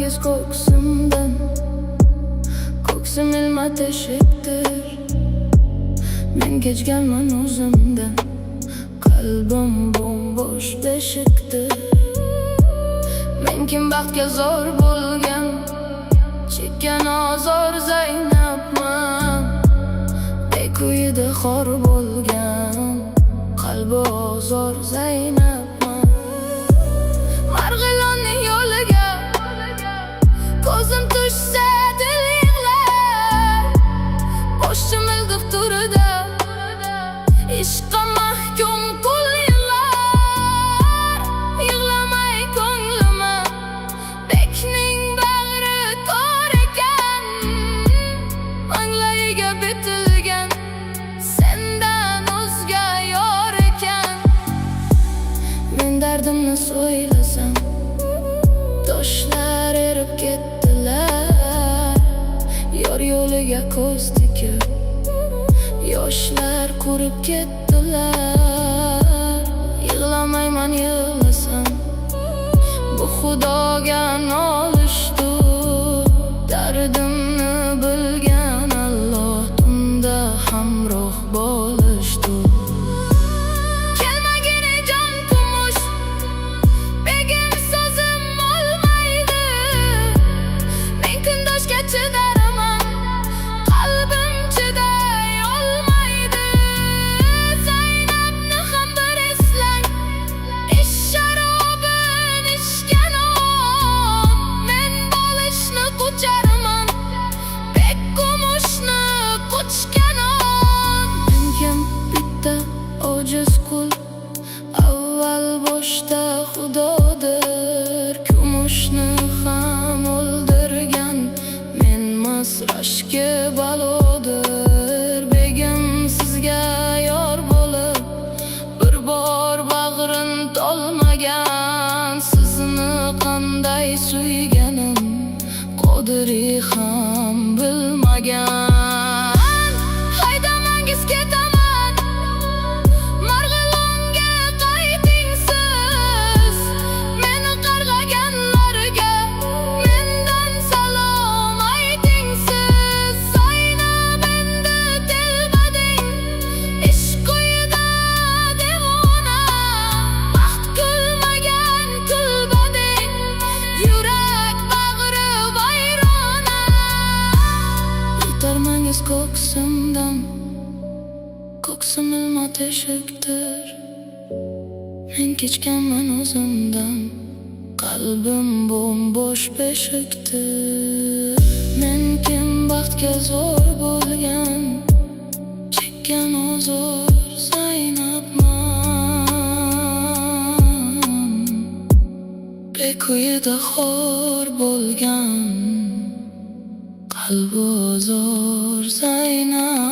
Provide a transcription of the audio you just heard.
Aytolmangiz ko'ksimdan, ko'ksim ilma teshikdir. Men kechganman o'zimdan, qalbim bo'sh beshikdir. Men kim baxtga zor bo'lgan, chekkan ozor Zaynabman. Bekuyida xor bo'lgan, qalbi ozor Zaynabman. Marg'ilonning yo'liga ko'zim tushsa dil yig'lar. Boshim ildiq turida ishqqa mahkum qul yillar. Yig'lamay ko'nglima bekning bag'ri tor ekan, manglayiga bitilgan sendan o'zga yor ekan. Men dardimni so'ylasam toshlar erib ketdilar. Yor yo'liga ko'z tikib yoshlar qurib ketdilar. Yig'lamayman yig'lasam bu xudoga nolishdir. Dardimni bilgan Alloh tunda hamroh bo'lishdir. Chidaraman, qalbim chiday olmaydi. Zaynabni ham bir eslang, ish sharobin ichgan on. Men bo'lishni qucharman, bek kumushni quchgan on. Men kim bitta ojiz qul, avval boshda Xudodir. Kumushni ham o'ldirgan masrashga balodir. Begim sizga yor bo'lib bir bor bag'rin tolmagan. Sizni qanday suyganim Qodiri ham bilmagan. Haydamangiz ketaman, Marg'ilonga qayting siz. Meni qarg'aganlarga mendan salom ayting siz. Zaynab endi telbading, ishq quyida devona. Baxt kulmagan kulbading, yurak bag'ri vayrona. Aytolmangiz ko'ksimdan, ko'ksim ilma teshikdir. Men kechganman o'zimdan, qalbim bo'sh beshikdir. Men kim baxtga zo'r bo'lgan, chekkan ozor Zaynabman. Bekuyida xor bo'lgan, qalbi ozor Zaynab.